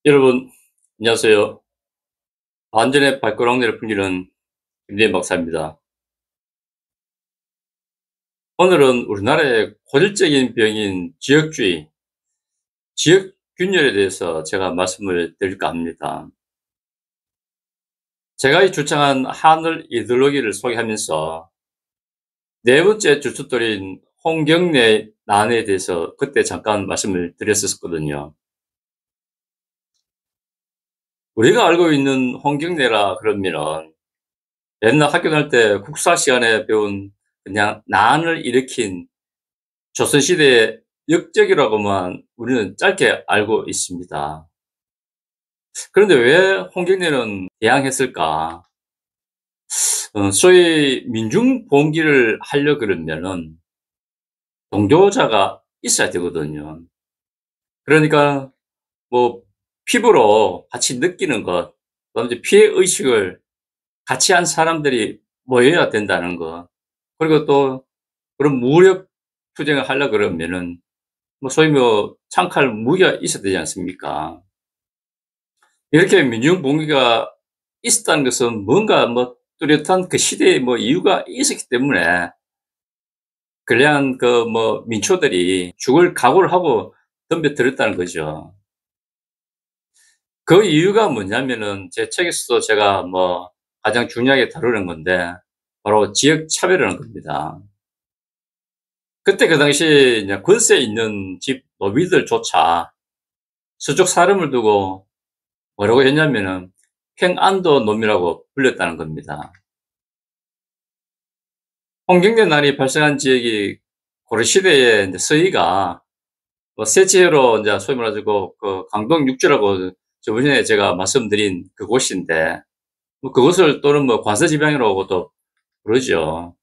여러분, 안녕하세요. 안전의 발가락내를 풍기는 김대현 박사입니다. 오늘은 우리나라의 고질적인 병인 지역주의, 지역균열에 대해서 제가 말씀을 드릴까 합니다. 제가 이 주창한 하늘 이데올로기를 소개하면서 네 번째 주춧돌인 홍경래 난에 대해서 그때 잠깐 말씀을 드렸었거든요. 우리가 알고 있는 홍경래라 그러면은 옛날 학교 다닐 때 국사 시간에 배운 그냥 난을 일으킨 조선시대의 역적이라고만 우리는 짧게 알고 있습니다. 그런데 왜 홍경래는 대항했을까? 소위 민중봉기를 하려 그러면은 동조자가 있어야 되거든요. 그러니까 뭐 피부로 같이 느끼는 것, 그다음에 피해 의식을 같이 한 사람들이 모여야 된다는 것. 그리고 또 그런 무력 투쟁을 하려 그러면은 뭐 소위 뭐 창칼 무기가 있어야 되지 않습니까? 이렇게 민중봉기가 있었다는 것은 뭔가 뭐 뚜렷한 그 시대의 뭐 이유가 있었기 때문에 그러한 그 뭐 민초들이 죽을 각오를 하고 덤벼들었다는 거죠. 그 이유가 뭐냐면은 제 책에서도 제가 뭐 가장 중요하게 다루는 건데 바로 지역 차별이라는 겁니다. 그때 그 당시에 이제 권세 있는 집 노비들조차 서쪽 사람을 두고 뭐라고 했냐면은 평안도 놈이라고 불렸다는 겁니다. 홍경련난이 발생한 지역이 고려시대에 이제 서희가 뭐 세치해로 이제 소위 말해가지고 그 강동 육지라고 저번에 제가 말씀드린 그곳인데 뭐 그곳을 또는 뭐 관서지방이라고도 부르죠.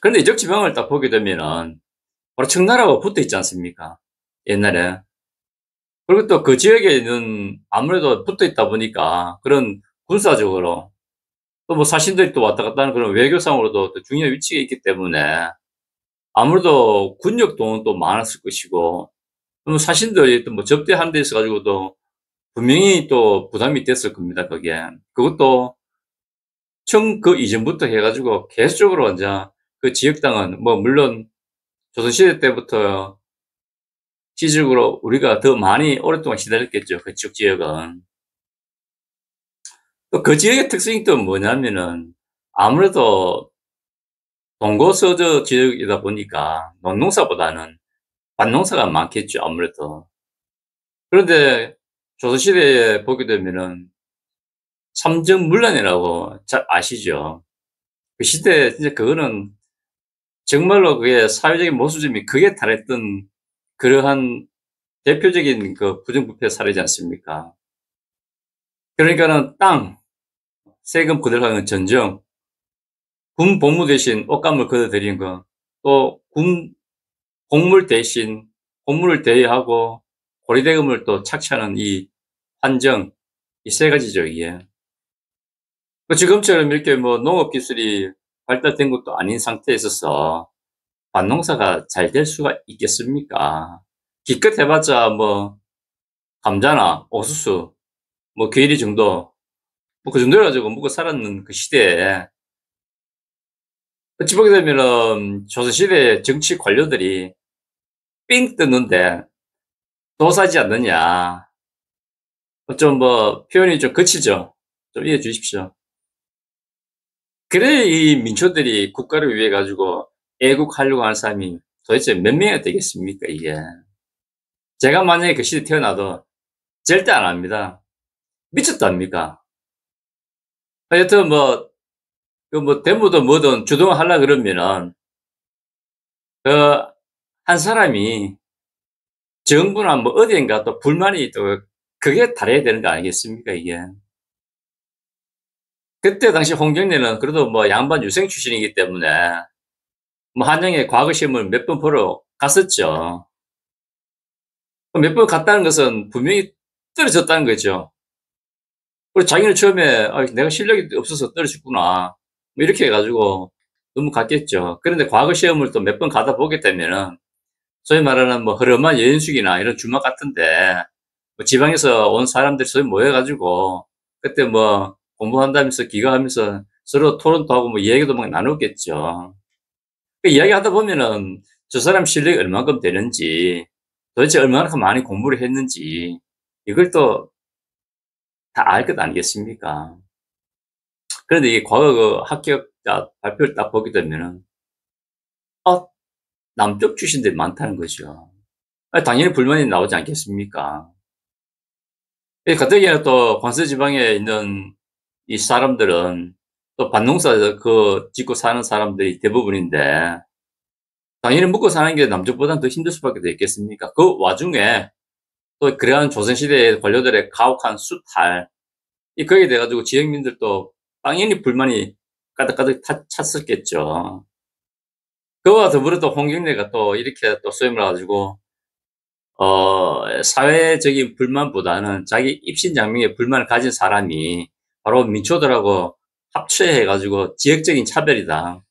그런데 이쪽 지방을 딱 보게 되면은 바로 청나라하고 붙어 있지 않습니까? 옛날에. 그리고 또 그 지역에 있는 아무래도 붙어 있다 보니까 그런 군사적으로 또 뭐 사신들이 또 왔다 갔다 하는 그런 외교상으로도 또 중요한 위치에 있기 때문에 아무래도 군력도 또 많았을 것이고 그럼 사신들이 또 뭐 접대하는 데 있어 가지고도 분명히 또 부담이 됐을 겁니다, 그게. 그것도 그 이전부터 해 가지고 계속적으로 인제 그 지역 땅은 뭐 물론 조선시대 때부터 지적으로 우리가 더 많이 오랫동안 시달렸겠죠, 그쪽 지역은. 또 그 지역의 특성이 또 뭐냐면은 아무래도 동고서저 지역이다 보니까 농농사보다는 밭농사가 많겠죠, 아무래도. 그런데 조선시대에 보게 되면은 삼정문란이라고 잘 아시죠? 그 시대에 진짜 그거는 정말로 그게 사회적인 모순점이 극에 달했던 그러한 대표적인 그 부정부패 사례지 않습니까? 그러니까는 땅, 세금 거들어가는 전정, 군 복무 대신 옷감을 걷어들이는 거, 또 군 공물 대신 공물을 대여하고 고리대금을 또 착취하는 이 환정, 이 세 가지죠, 이게. 그 지금처럼 이렇게 뭐 농업 기술이 발달된 것도 아닌 상태에 있어서 밭농사가 잘 될 수가 있겠습니까? 기껏 해봤자 뭐 감자나 옥수수, 뭐 괴리 정도, 뭐 그 정도 해가지고 먹고 살았는 그 시대에 어찌 보게 되면은 조선시대 정치 관료들이 삥 뜯는데 도사지 않느냐. 좀 뭐 표현이 좀 거치죠. 좀 이해해 주십시오. 그래 이 민초들이 국가를 위해 가지고 애국하려고 하는 사람이 도대체 몇 명이나 되겠습니까, 이게. 제가 만약에 그 시대에 태어나도 절대 안 합니다. 미쳤답니까? 하여튼 뭐, 그 뭐, 대무든 뭐든 주동을 하려 그러면은, 그, 한 사람이 정부나 뭐 어디인가 또 불만이 또 그게 달해야 되는 거 아니겠습니까, 이게. 그때 당시 홍경래는 그래도 뭐 양반 유생 출신이기 때문에 뭐 한양에 과거 시험을 몇 번 보러 갔었죠. 몇 번 갔다는 것은 분명히 떨어졌다는 거죠. 그리고 자기는 처음에 아, 내가 실력이 없어서 떨어졌구나. 뭐 이렇게 해가지고 넘어갔겠죠. 그런데 과거 시험을 또 몇 번 가다 보게 되면은 소위 말하는 뭐 허름한 여인숙이나 이런 주막 같은데 뭐 지방에서 온 사람들이 소위 모여가지고 그때 뭐 공부한다면서 기가하면서 서로 토론도 하고 뭐 얘기도 막 나눴겠죠. 그 이야기하다 보면은 저 사람 실력이 얼마큼 되는지 도대체 얼마나 많이 공부를 했는지 이걸 또 다 알 것 아니겠습니까? 그런데 이 과거 그 합격자 발표를 딱 보게 되면은 아, 남쪽 출신들이 많다는 거죠. 당연히 불만이 나오지 않겠습니까? 가뜩이나 또 관서지방에 있는 이 사람들은 또 밭농사 그 짓고 사는 사람들이 대부분인데 당연히 먹고 사는 게 남쪽보다는 더 힘들 수밖에 없겠습니까? 그 와중에 또 그러한 조선시대의 관료들의 가혹한 수탈, 거기에 대해 가지고 지역민들도 당연히 불만이 가득가득 찼었겠죠. 그와 더불어 또 홍경래가 또 이렇게 또 소위 말해가지고 사회적인 불만보다는 자기 입신장명의 불만을 가진 사람이 바로 민초들하고 합체해 가지고 지역적인 차별이다.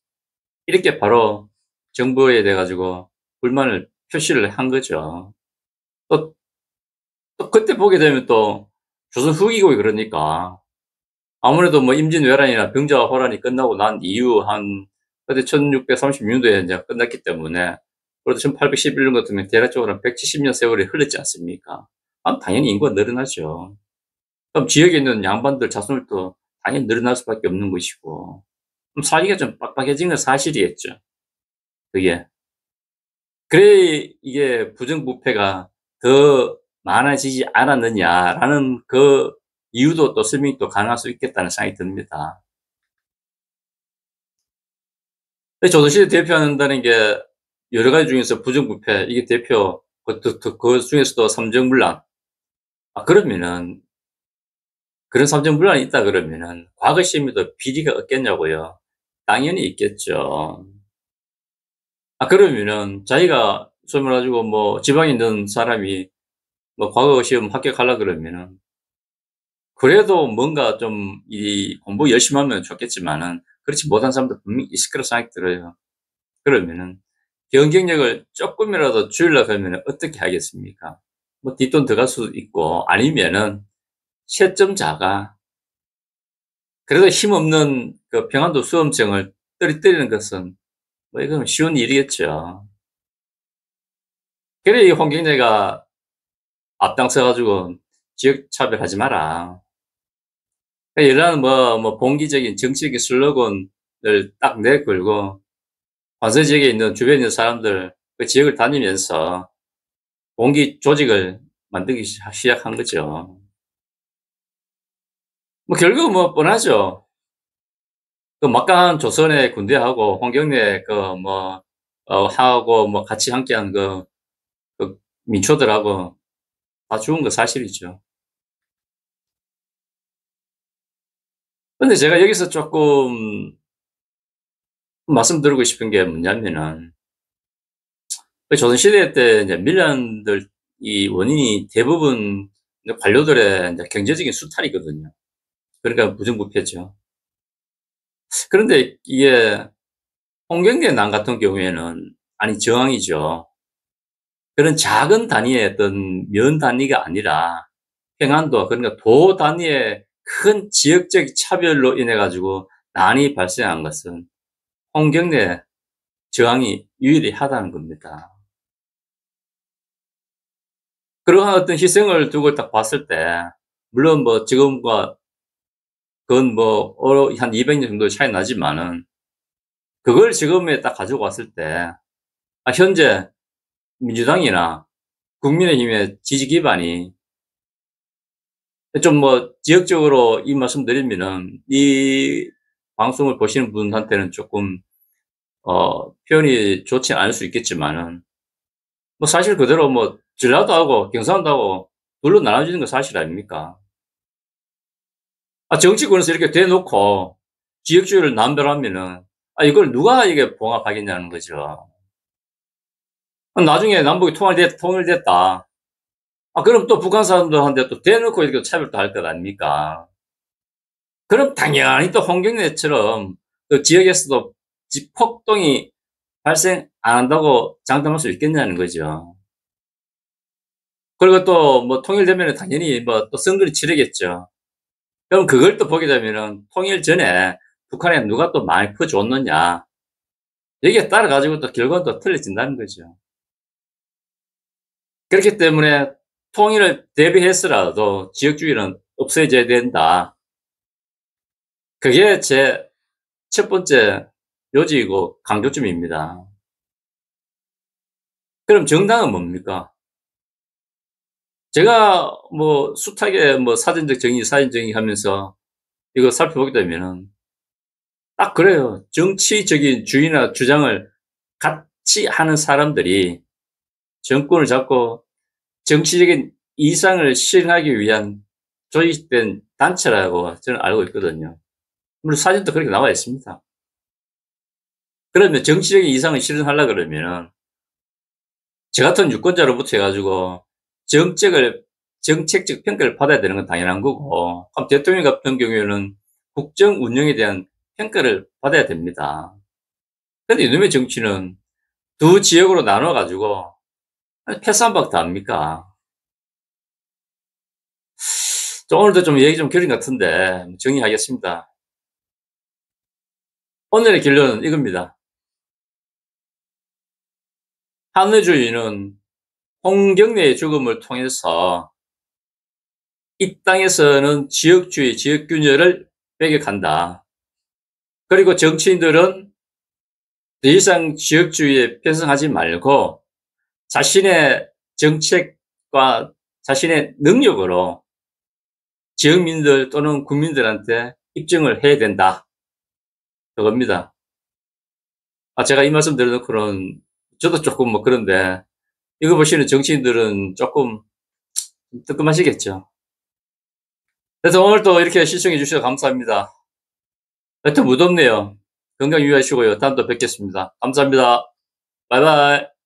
이렇게 바로 정부에 대해 가지고 불만을 표시를 한 거죠. 또, 또 그때 보게 되면 또 조선 후기고 그러니까 아무래도 뭐 임진왜란이나 병자호란이 끝나고 난 이후 한 그때 1636년도에 이제 끝났기 때문에 그래도 1811년 같으면 대략적으로 한 170년 세월이 흘렀지 않습니까? 당연히 인구가 늘어나죠. 그럼 지역에 있는 양반들 자손들도 당연히 늘어날 수밖에 없는 것이고 그럼 살기가 좀 빡빡해진 건 사실이겠죠. 그게. 그래 이게 부정부패가 더 많아지지 않았느냐라는 그 이유도 또 설명이 또 가능할 수 있겠다는 생각이 듭니다. 조선시대 대표한다는 게 여러 가지 중에서 부정부패 이게 대표 그 중에서도 삼정분란 그러면은 그런 삼정분란이 있다 그러면은 과거 시험에도 비리가 없겠냐고요. 당연히 있겠죠. 그러면은 자기가 소위 말해가지고 뭐 지방에 있는 사람이 뭐 과거 시험 합격하려 그러면은 그래도 뭔가 좀 이 공부 열심히 하면 좋겠지만은 그렇지 못한 사람도 분명히 있을 거라 생각이 들어요. 그러면은 경쟁력을 조금이라도 줄이려고 하면 어떻게 하겠습니까? 뭐 뒷돈 더 갈 수도 있고 아니면은 채점자가 그래도 힘없는 그 평안도 수험생을 떨어뜨리는 것은 뭐 이건 쉬운 일이겠죠. 그래 이 홍경래가 앞장서 가지고 지역 차별하지 마라. 이런 뭐 봉기적인 정치적인 슬로건을 딱 내걸고 관서 지역에 있는 주변에 있는 사람들 그 지역을 다니면서 봉기 조직을 만들기 시작한 거죠. 뭐 결국은 뭐 뻔하죠. 그 막강한 조선의 군대하고 홍경래 하고 뭐 같이 함께한 그 민초들하고 다 죽은 거 사실이죠. 근데 제가 여기서 조금 말씀드리고 싶은 게 뭐냐면은 그 조선시대 때 이제 밀란들 이 원인이 대부분 관료들의 이제 경제적인 수탈이거든요. 그러니까 부정부패죠. 그런데 이게 홍경래 난 같은 경우에는 아니 정황이죠. 그런 작은 단위의 어떤 면 단위가 아니라 평안도 그러니까 도 단위의 큰 지역적 차별로 인해 가지고 난이 발생한 것은 홍경래 저항이 유일하다는 겁니다. 그러한 어떤 희생을 두고 딱 봤을 때 물론 뭐 지금과 그건 뭐 한 200년 정도 차이 나지만은 그걸 지금에 딱 가지고 왔을 때 현재 민주당이나 국민의힘의 지지 기반이 좀 뭐 지역적으로 이 말씀 드리면은 이 방송을 보시는 분한테는 조금 표현이 좋지 않을 수 있겠지만은 뭐 사실 그대로 뭐 전라도하고 경상도하고 둘로 나눠지는 건 사실 아닙니까? 정치권에서 이렇게 대놓고 지역주의를 남발하면은 이걸 누가 이게 봉합하겠냐는 거죠. 나중에 남북이 통일됐다. 그럼 또 북한 사람들한테 또 대놓고 이렇게 차별도 할 것 아닙니까? 그럼 당연히 또 홍경래처럼 그 지역에서도 폭동이 발생 안 한다고 장담할 수 있겠냐는 거죠. 그리고 또 뭐 통일되면은 당연히 뭐 또 선거를 치르겠죠. 그럼 그걸 또 보게 되면은 통일 전에 북한에 누가 또 많이 퍼줬느냐. 여기에 따라 가지고 또 결과는 또 틀려진다는 거죠. 그렇기 때문에 통일을 대비해서라도 지역주의는 없어져야 된다. 그게 제 첫 번째 요지이고 강조점입니다. 그럼 정당은 뭡니까? 제가 뭐 숱하게 뭐 사전적 정의, 사전 정의 하면서 이거 살펴보게 되면은 딱 그래요. 정치적인 주의나 주장을 같이 하는 사람들이 정권을 잡고 정치적인 이상을 실현하기 위한 조직된 단체라고 저는 알고 있거든요. 물론 사진도 그렇게 나와 있습니다. 그러면 정치적인 이상을 실현하려 그러면은 저 같은 유권자로부터 해가지고 정책을 정책적 평가를 받아야 되는 건 당연한 거고, 그럼 대통령 같은 경우에는 국정 운영에 대한 평가를 받아야 됩니다. 근데 이놈의 정치는 두 지역으로 나눠가지고 패싸움밖에 합니까? 오늘도 좀 얘기 좀 결인 같은데 정리하겠습니다. 오늘의 결론은 이겁니다. 한의주의는 홍경래의 죽음을 통해서 이 땅에서는 지역주의, 지역균열을 배격한다. 그리고 정치인들은 더 이상 지역주의에 편성하지 말고 자신의 정책과 자신의 능력으로 지역민들 또는 국민들한테 입증을 해야 된다. 그겁니다. 제가 이 말씀 드려놓고는 저도 조금 뭐 그런데 이거 보시는 정치인들은 조금 뜨끔하시겠죠. 그래서 오늘 또 이렇게 시청해 주셔서 감사합니다. 하여튼 무덥네요. 건강 유의하시고요. 다음 또 뵙겠습니다. 감사합니다. 바이바이.